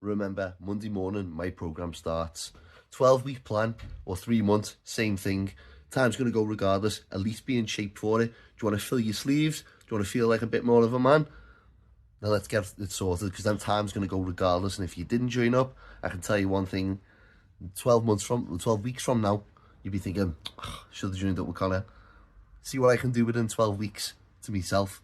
Remember, Monday morning, my program starts. 12-week plan or 3 months, same thing. Time's going to go regardless. At least be in shape for it. Do you want to fill your sleeves? Do you want to feel like a bit more of a man? Now let's get it sorted, because then time's going to go regardless. And if you didn't join up, I can tell you one thing. 12 weeks from now, you'll be thinking, should have joined up with Connor. See what I can do within 12 weeks to myself.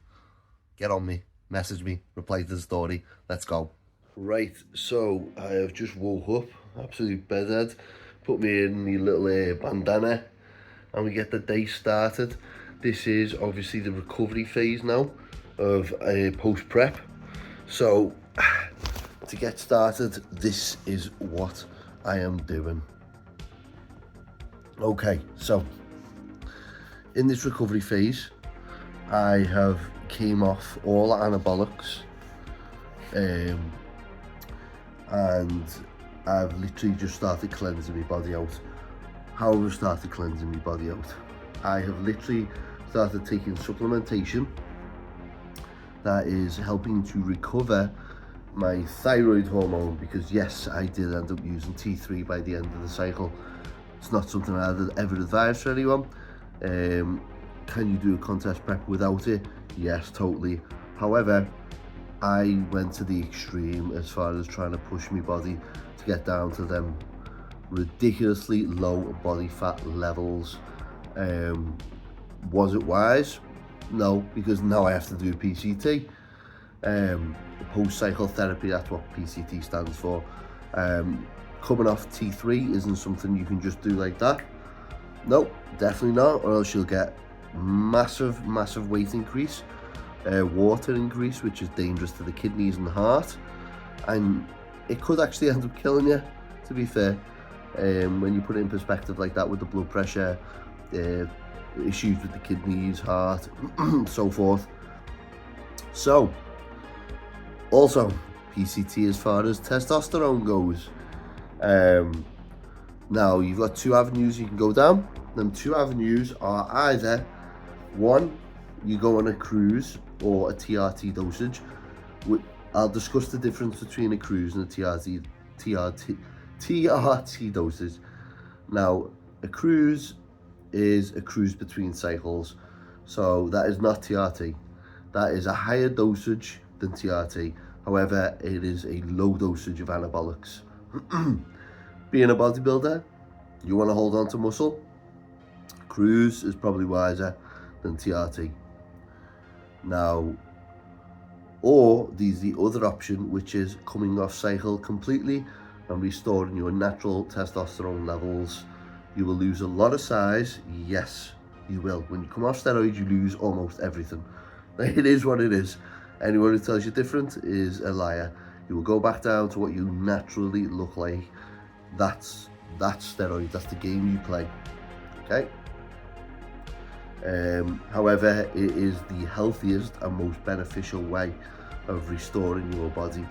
Get on me, message me, reply to the story. Let's go. Right, so I have just woke up, absolute bedhead, put me in my little bandana, and we get the day started. This is obviously the recovery phase now of post-prep. So, to get started, this is what I am doing. Okay, so, in this recovery phase, I have came off all anabolics, and I've literally just started cleansing my body out. How have I started cleansing my body out? I have literally started taking supplementation that is helping to recover my thyroid hormone, because yes, I did end up using T3 by the end of the cycle. It's not something I'd ever advise for anyone. Can you do a contest prep without it? Yes, totally. However, I went to the extreme as far as trying to push my body to get down to them ridiculously low body fat levels. Was it wise? No, because now I have to do PCT. Post-cycle therapy, that's what PCT stands for. Coming off T3 isn't something you can just do like that. Nope, definitely not, or else you'll get massive weight increase. Water increase, which is dangerous to the kidneys and the heart, and it could actually end up killing you, to be fair, when you put it in perspective like that, with the blood pressure, issues with the kidneys, heart, so forth. So, also, PCT as far as testosterone goes. Now, you've got two avenues you can go down. Them two avenues are either, one, you go on a cruise or a TRT dosage. I'll discuss the difference between a cruise and a TRT dosage. Now, a cruise is a cruise between cycles, so that is not TRT. That is a higher dosage than TRT. However, it is a low dosage of anabolics. Being a bodybuilder, you want to hold on to muscle. Cruise is probably wiser than TRT. Now, or the other option, which is coming off cycle completely and restoring your natural testosterone levels. You will lose a lot of size. Yes, you will. When you come off steroids, you lose almost everything. It is what it is. Anyone who tells you different is a liar. You will go back down to what you naturally look like. That's steroids. That's the game you play. Okay. However, it is the healthiest and most beneficial way of restoring your body.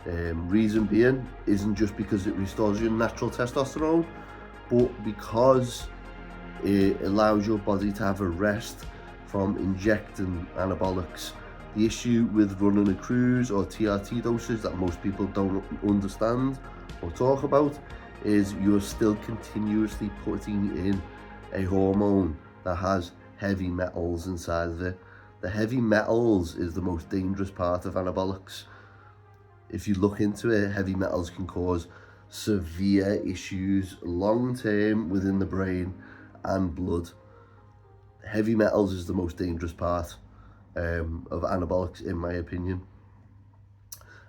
Reason being isn't just because it restores your natural testosterone, but because it allows your body to have a rest from injecting anabolics. The issue with running a cruise or TRT dosage that most people don't understand or talk about is you're still continuously putting in a hormone that has heavy metals inside of it. The heavy metals is the most dangerous part of anabolics. If you look into it, heavy metals can cause severe issues long term within the brain and blood. Heavy metals is the most dangerous part of anabolics, in my opinion.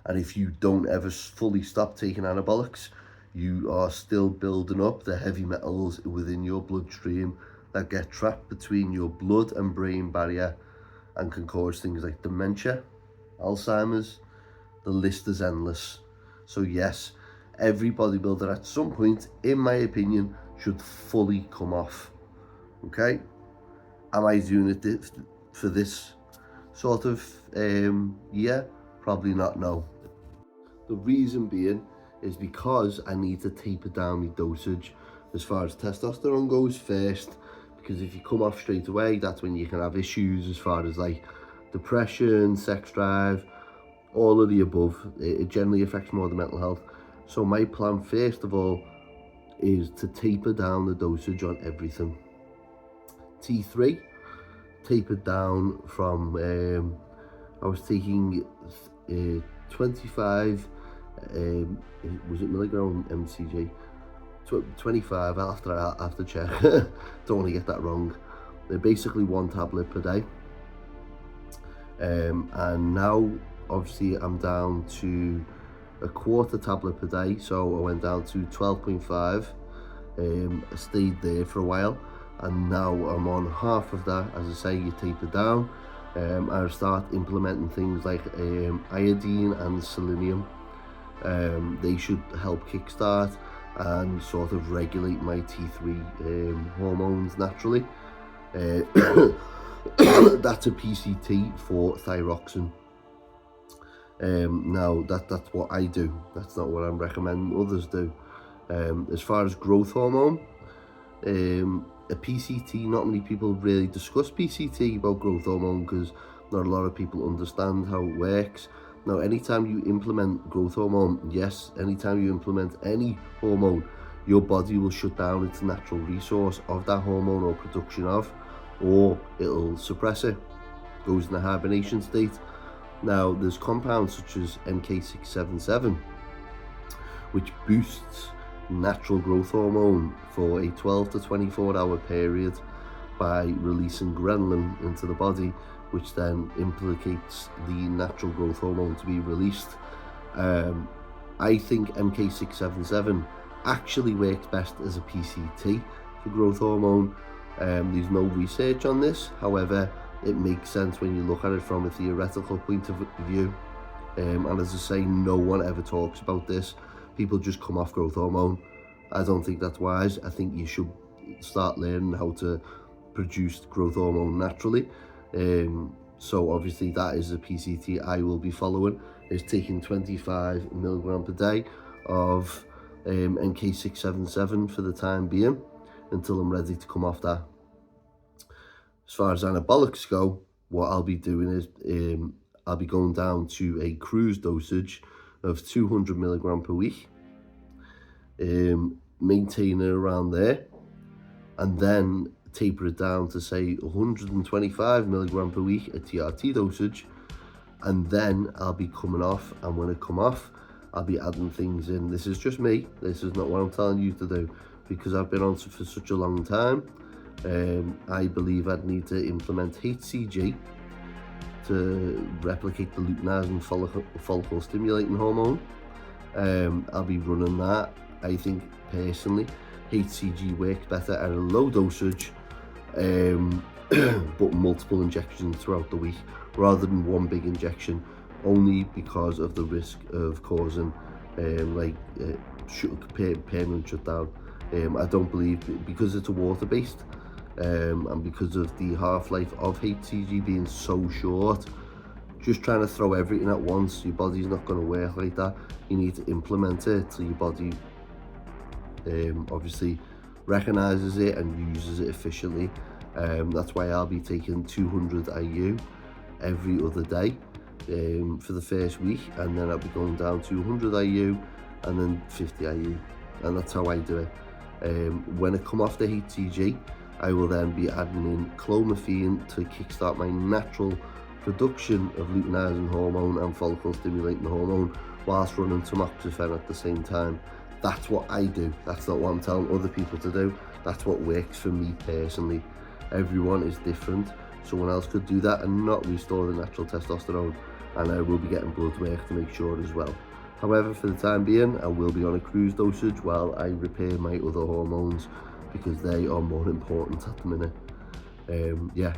And if you don't ever fully stop taking anabolics, you are still building up the heavy metals within your bloodstream that get trapped between your blood and brain barrier and can cause things like dementia, Alzheimer's. The list is endless. So yes, every bodybuilder at some point, in my opinion, should fully come off. Okay? Am I doing it for this sort of year? Probably not, no. The reason being is because I need to taper down my dosage as far as testosterone goes first, because if you come off straight away, that's when you can have issues as far as like depression, sex drive, all of the above. It generally affects more the mental health. So my plan, first of all, is to taper down the dosage on everything. T3, tapered down from, I was taking 25, was it milligram mcg? 25, I'll have to check. Don't want to get that wrong. They're basically 1 tablet per day. And now obviously I'm down to a 1/4 tablet per day, so I went down to 12.5. I stayed there for a while, and now I'm on half of that. As I say, you taper down. I start implementing things like iodine and selenium. They should help kickstart and sort of regulate my T3 hormones naturally. That's a PCT for thyroxine. Now that's what I do. That's not what I'm recommending others do. As far as growth hormone, a PCT, not many people really discuss PCT about growth hormone because not a lot of people understand how it works. Now, anytime you implement growth hormone, yes, anytime you implement any hormone, your body will shut down its natural resource of that hormone or production of, or it'll suppress it, goes in a hibernation state. Now, there's compounds such as MK677, which boosts natural growth hormone for a 12 to 24 hour period by releasing ghrelin into the body, which then implicates the natural growth hormone to be released. I think MK677 actually works best as a PCT for growth hormone. There's no research on this, however, it makes sense when you look at it from a theoretical point of view. And as I say, no one ever talks about this. People just come off growth hormone. I don't think that's wise. I think you should start learning how to produce growth hormone naturally. So obviously that is a PCT I will be following, is taking 25 milligram per day of MK677 for the time being until I'm ready to come off that. As far as anabolics go, what I'll be doing is I'll be going down to a cruise dosage of 200 milligram per week, maintain it around there, and then taper it down to say 125 milligram per week at TRT dosage, and then I'll be coming off, and when I come off, I'll be adding things in. This is just me, this is not what I'm telling you to do, because I've been on for such a long time. I believe I'd need to implement HCG to replicate the luteinizing follicle stimulating hormone. I'll be running that. I think personally HCG works better at a low dosage, but multiple injections throughout the week rather than one big injection, only because of the risk of causing permanent shutdown. I don't believe, because it's a water based, and because of the half-life of HCG being so short, just trying to throw everything at once, your body's not going to work like that. You need to implement it till your body obviously recognizes it and uses it efficiently. That's why I'll be taking 200 IU every other day for the first week, and then I'll be going down to 100 IU and then 50 IU, and that's how I do it. When I come off the HCG, I will then be adding in clomiphene to kickstart my natural production of luteinizing hormone and follicle stimulating hormone, whilst running tamoxifen at the same time. That's what I do. That's not what I'm telling other people to do. That's what works for me personally. Everyone is different. Someone else could do that and not restore the natural testosterone, and I will be getting blood work to make sure as well. However, for the time being, I will be on a cruise dosage while I repair my other hormones, because they are more important at the minute. Yeah,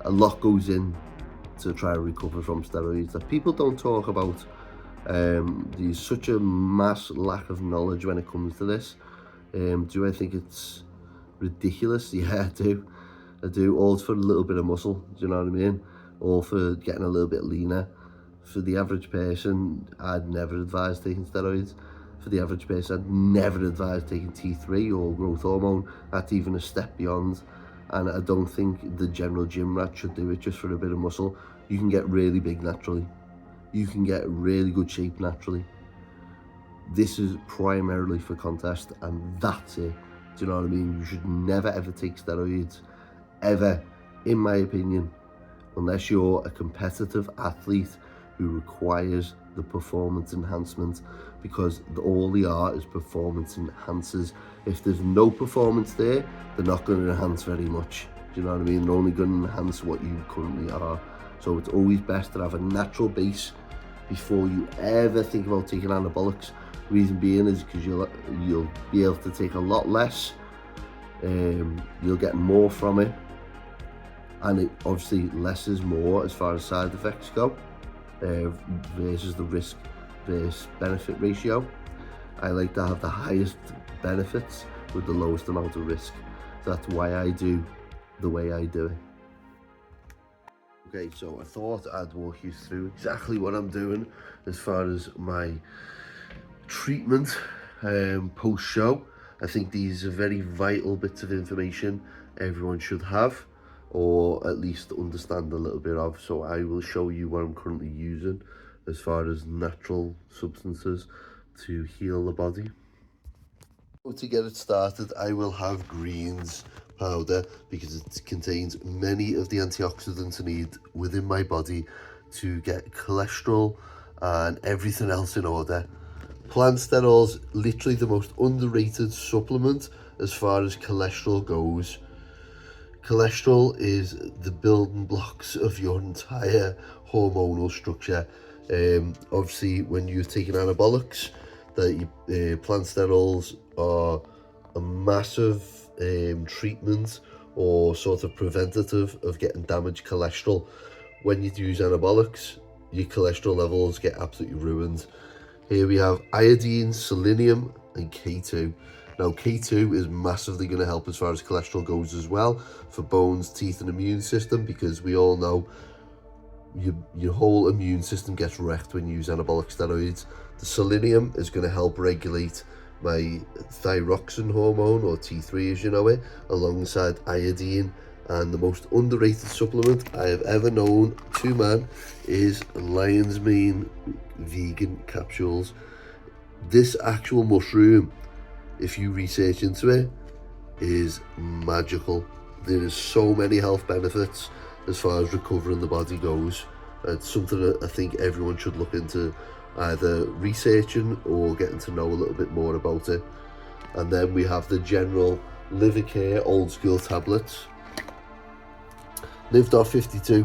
a lot goes in to try to recover from steroids that people don't talk about. There's such a mass lack of knowledge when it comes to this. Do I think it's ridiculous? Yeah, I do. I do. All for a little bit of muscle, do you know what I mean? All for getting a little bit leaner. For the average person, I'd never advise taking steroids. For the average person, I'd never advise taking T3 or growth hormone. That's even a step beyond. And I don't think the general gym rat should do it just for a bit of muscle. You can get really big naturally. you can get really good shape naturally. This is primarily for contest, and that's it. Do you know what I mean? You should never ever take steroids, ever, in my opinion, unless you're a competitive athlete who requires the performance enhancement, because all they are is performance enhancers. If there's no performance there, they're not going to enhance very much. Do you know what I mean? They're only going to enhance what you currently are. So it's always best to have a natural base before you ever think about taking anabolics. Reason being is because you'll be able to take a lot less, you'll get more from it, and it obviously less is more as far as side effects go, versus the risk versus benefit ratio. I like to have the highest benefits with the lowest amount of risk. So that's why I do the way I do it. Okay, so I thought I'd walk you through exactly what I'm doing as far as my treatment post-show. I think these are very vital bits of information everyone should have, or at least understand a little bit of. So I will show you what I'm currently using as far as natural substances to heal the body. To get it started, I will have greens powder because it contains many of the antioxidants I need within my body to get cholesterol and everything else in order. Plant sterols, literally the most underrated supplement as far as cholesterol goes. Cholesterol is the building blocks of your entire hormonal structure. Obviously, when you're taking anabolics, plant sterols are a massive treatment or sort of preventative of getting damaged cholesterol. When you use anabolics, your cholesterol levels get absolutely ruined. Here we have iodine, selenium, and K2. Now, K2 is massively going to help as far as cholesterol goes as well, for bones, teeth, and immune system, because we all know your whole immune system gets wrecked when you use anabolic steroids. The selenium is going to help regulate my thyroxine hormone, or T3 as you know it, alongside iodine. And the most underrated supplement I have ever known to man is lion's mane vegan capsules. This actual mushroom, if you research into it, is magical. There is so many health benefits as far as recovering the body goes. It's something that I think everyone should look into, either researching or getting to know a little bit more about it. And then we have the general liver care old school tablets. Lived off 52.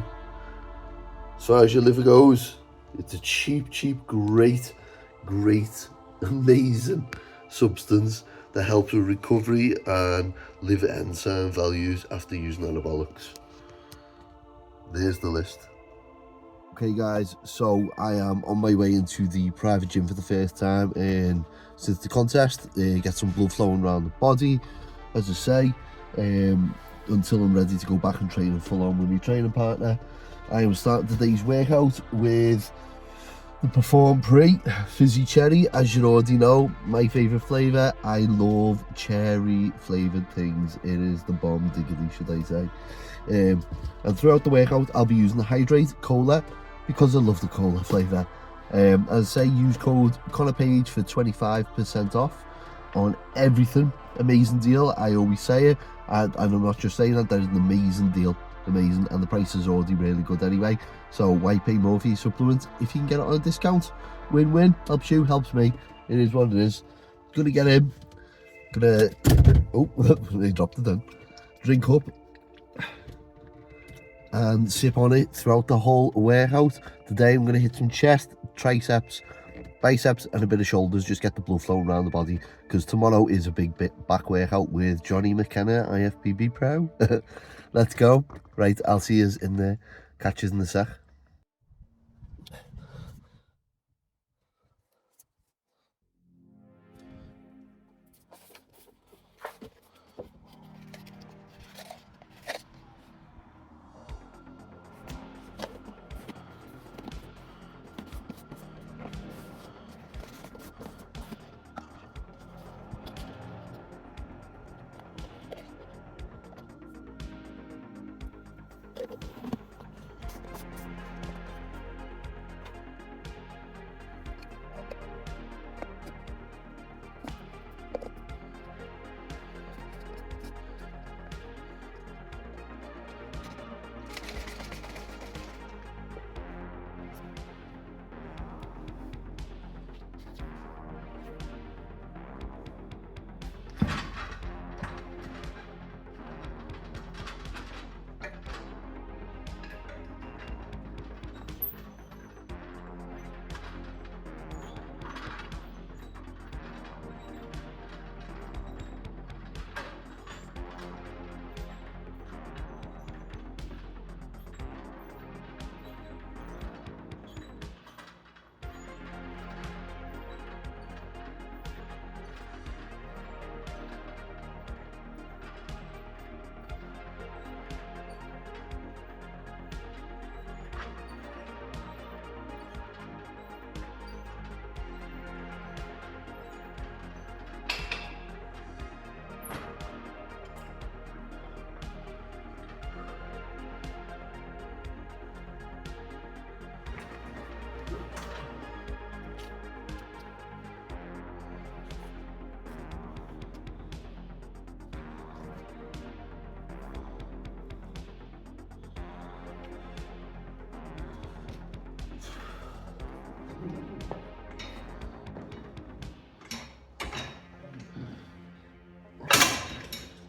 As far as your liver goes, it's a cheap, great, amazing substance that helps with recovery and liver enzyme values after using anabolics. There's the list. Okay guys, so I am on my way into the private gym for the first time and since the contest, get some blood flowing around the body, as I say, until I'm ready to go back and train full on with my training partner. I am starting today's workout with the Perform Pre Fizzy Cherry. As you already know, my favourite flavour. I love cherry flavoured things. It is the bomb diggity, should I say. And throughout the workout, I'll be using the Hydrate Cola because I love the cola flavour. As I say, use code ConnorPage for 25% off on everything. Amazing deal. I always say it, and I'm not just saying that. That is an amazing deal. Amazing, and the price is already really good anyway, so why pay more for your supplements if you can get it on a discount? Win-win. Helps you, helps me. It is what it is. Gonna get in, they dropped it then. Drink up and sip on it throughout the whole workout. Today I'm gonna hit some chest, triceps, biceps, and a bit of shoulders, just get the blood flowing around the body, because tomorrow is a big bit back workout with Johnny McKenna, IFBB Pro. Let's go. Right, I'll see you in there. Catch you in the sec.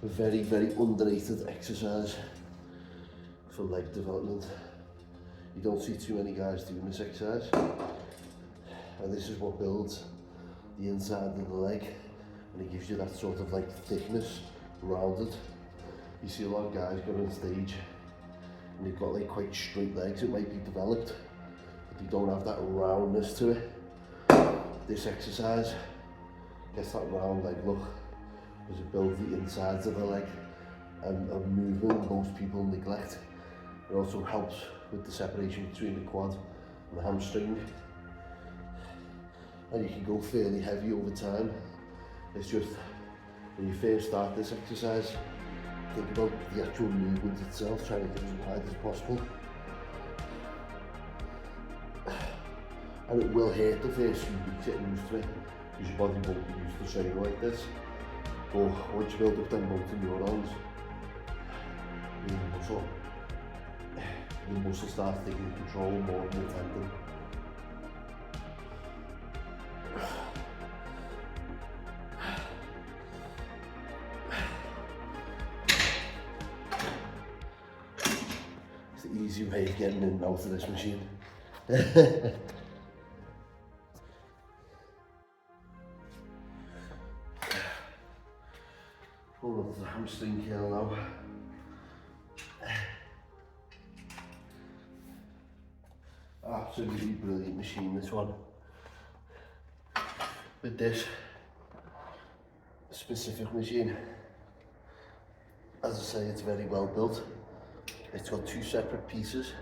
a very, very underrated exercise for leg development. You don't see too many guys doing this exercise, and this is what builds the inside of the leg, and it gives you that sort of like thickness around it. You see a lot of guys go on stage and they've got like quite straight legs. It might be developed, but they don't have that roundness to it. This exercise gets that round leg look because it builds the insides of the leg, and a movement most people neglect. It also helps with the separation between the quad and the hamstring, and you can go fairly heavy over time. It's just when you first start this exercise, think about the actual movement itself, trying to get as wide as possible. And it will hurt the first few weeks getting used to it, because your body won't be used to training like this. But once you build up them motor neurons, the muscle starts taking control more and more tendon. It's the easy way of getting in and out of this machine. Hold on to the hamstring curl now. Absolutely brilliant machine, this one. With this specific machine, as I say, it's very well built. It's got two separate pieces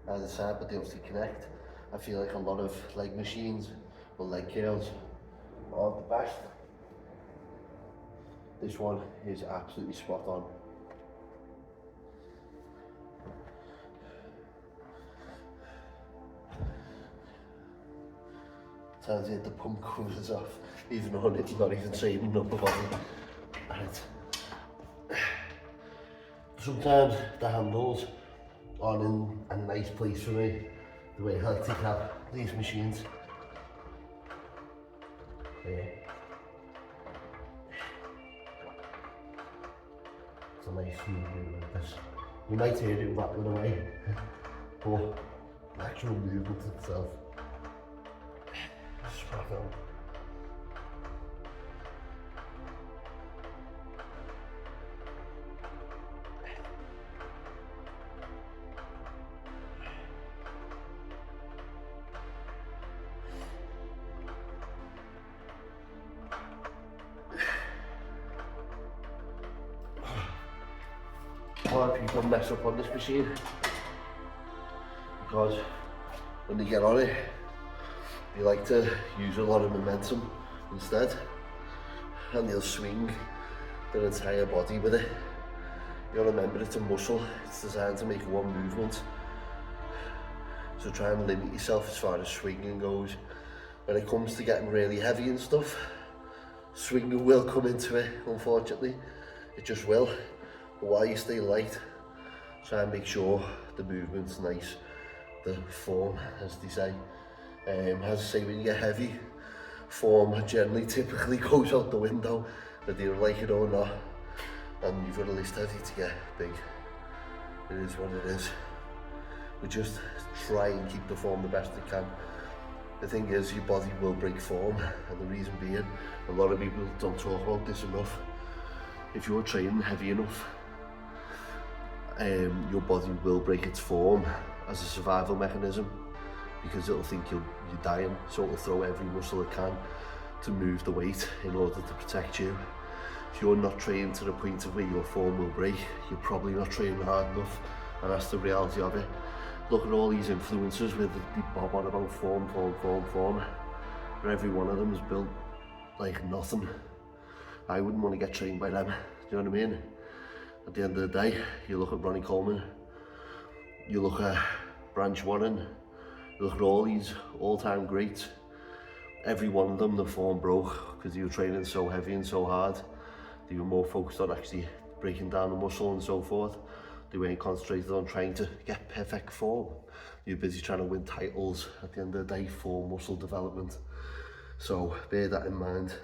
either side, but they obviously connect. I feel like a lot of leg machines or leg curls aren't the best. This one is absolutely spot on. Turns out the pump covers off, even on it's not even saving upper body. Right. Sometimes the handles aren't in a nice place for me, the way I like to have these machines. Yeah. It's a nice smooth movement like this. You might hear it rattling away, but the actual movement itself is spot on. A lot of people mess up on this machine because when they get on it, they like to use a lot of momentum instead, and they'll swing their entire body with it. You gotta remember, it's a muscle, it's designed to make one movement, so try and limit yourself as far as swinging goes. When it comes to getting really heavy and stuff, swinging will come into it, unfortunately, it just will. But while you stay light, try and make sure the movement's nice, the form, as they say. As I say, when you get heavy, form generally typically goes out the window, whether you like it or not, and you've got to lift heavy to get big. It is what it is. We just try and keep the form the best it can. The thing is, your body will break form, and the reason being, a lot of people don't talk about this enough. If you're training heavy enough, your body will break its form as a survival mechanism, because it'll think you're dying, so it'll throw every muscle it can to move the weight in order to protect you. If you're not trained to the point of where your form will break, you're probably not training hard enough, and that's the reality of it. Look at all these influencers with the bob on about form, but every one of them is built like nothing. I wouldn't want to get trained by them, do you know what I mean? At the end of the day, you look at Ronnie Coleman, you look at Branch Warren, you look at all these all-time greats. Every one of them, the form broke because they were training so heavy and so hard. They were more focused on actually breaking down the muscle and so forth. They weren't concentrated on trying to get perfect form. You're busy trying to win titles at the end of the day for muscle development. So bear that in mind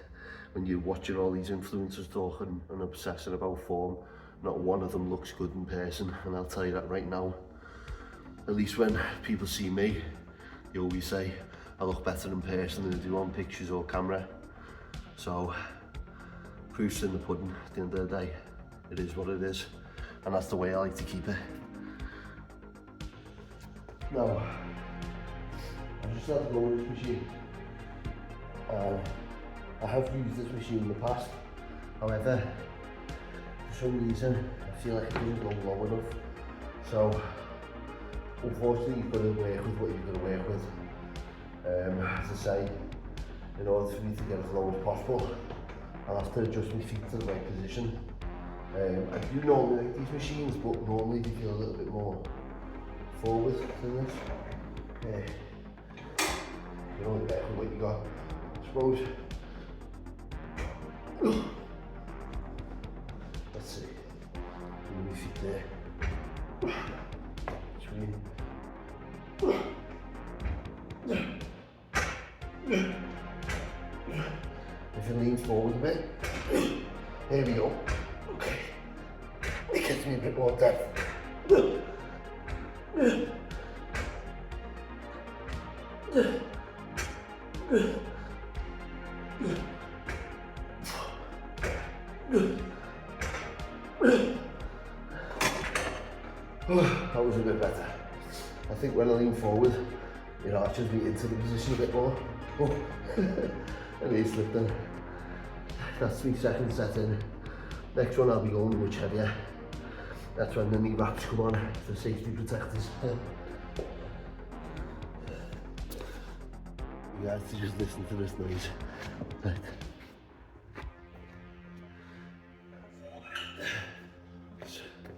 when you're watching all these influencers talking and obsessing about form, not one of them looks good in person, and I'll tell you that right now. At least when people see me, they always say I look better in person than I do on pictures or camera. So, proof's in the pudding at the end of the day. It is what it is, and that's the way I like to keep it. Now, I just had to go with this machine. I have used this machine in the past. However, for some reason, I feel like it doesn't go low enough. So, unfortunately, you've got to work with what you're going to work with. As I say, in order for me to get as low as possible, I'll have to adjust my feet to the right position. I do normally like these machines, but normally they feel a little bit more forward than this. You only get what you got, I suppose. Let's see. Move my feet there. Between. If you lean forward a bit, there we go. Okay. It gets me a bit more depth. That was a bit better. I think when I lean forward, it arches me into the position a bit more. And he slipped in. That's 3 seconds set in. Next one I'll be going much heavier. That's when the knee wraps come on, the safety protectors. You guys to just listen to this noise. Right.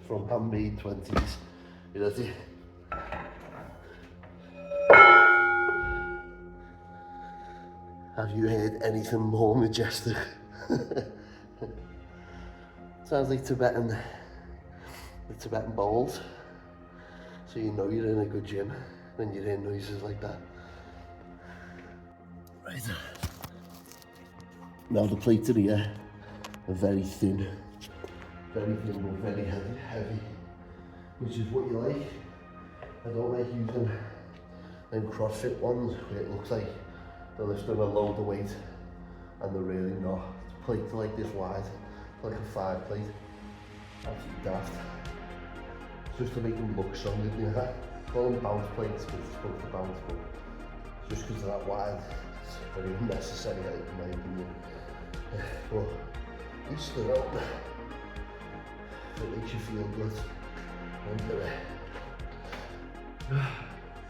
From handmade 20s. You ready? Have you heard anything more majestic? Sounds like the Tibetan bowls. So you know you're in a good gym when you hear noises like that. Right. Now the plates in here are very thin but very heavy, which is what you like. I don't like using them CrossFit ones where it looks like they're lifting a load of weight and they're really not. Plates like this wide, like a 5 plate. Absolutely daft. Just to make them look stronger, you know. Call them bounce plates because it's supposed to bounce, but just because they're that wide, it's very unnecessary in my opinion. But at least they're out there. It makes you feel good. Don't do it.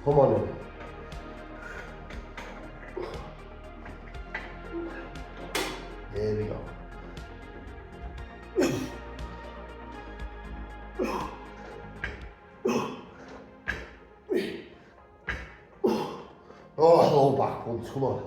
Come on in. There we go. Oh, low back punch, come on.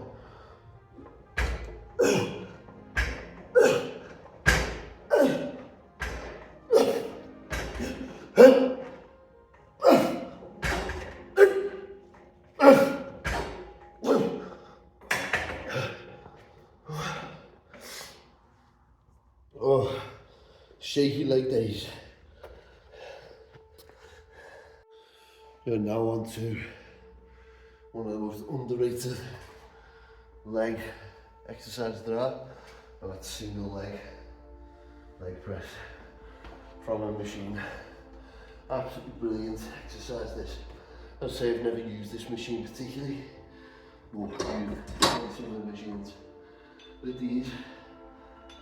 Oh, shaky like days. We're now on to one of the most underrated leg exercises there are, and that's single leg press from a machine. Absolutely brilliant exercise this. I'd say I've never used this machine particularly, but I've used some of the machines. With these,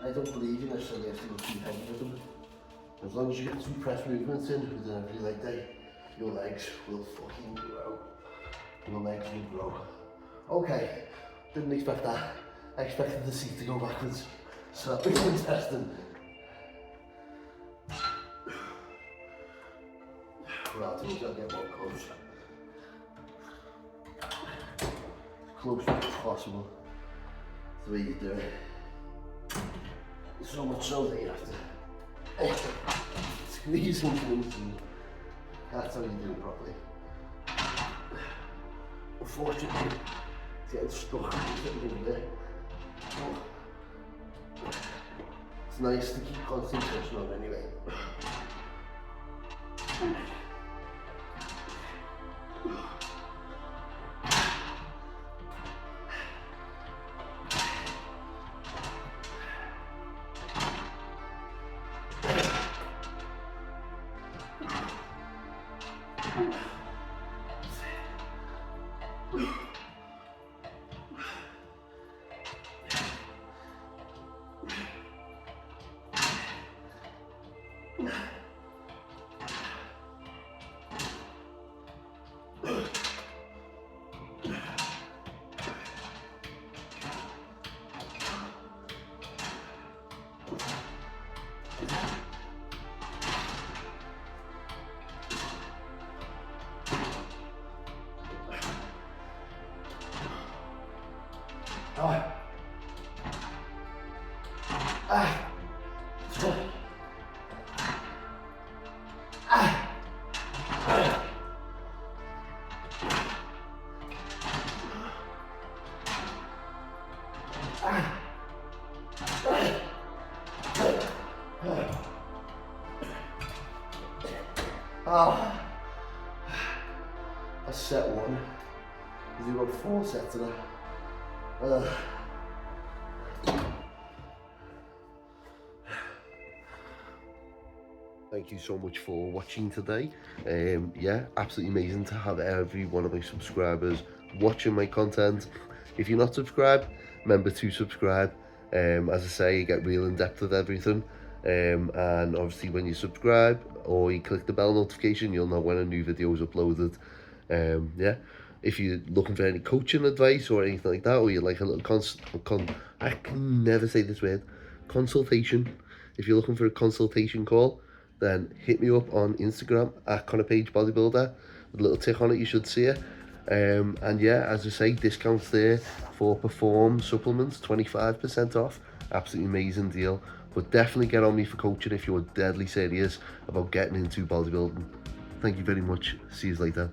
I don't believe you necessarily have to go too heavy with them. As long as you get some press movements in within every leg day, your legs will fucking grow. Your legs will grow. Okay, didn't expect that. I expected the seat to go backwards. So that was interesting. Right, I'll get more close. As close as possible. That's the way you do it. So much so that you have to squeeze something into it. That's how you do it properly. Unfortunately, it's getting stuck in there. Oh, It's nice to keep concentration on anyway. That's set one. We've got 4 sets of that. Thank you so much for watching today. Yeah, absolutely amazing to have every one of my subscribers watching my content. If you're not subscribed, remember to subscribe. As I say, you get real in depth with everything. And obviously when you subscribe or you click the bell notification, you'll know when a new video is uploaded. Yeah, if you're looking for any coaching advice or anything like that, or you'd like a little I can never say this word, consultation. If you're looking for a consultation call, then hit me up on Instagram at Bodybuilder. With a little tick on it, you should see it. And yeah, as I say, discounts there for Perform supplements, 25% off. Absolutely amazing deal. But definitely get on me for coaching if you're deadly serious about getting into bodybuilding. Thank you very much. See you later.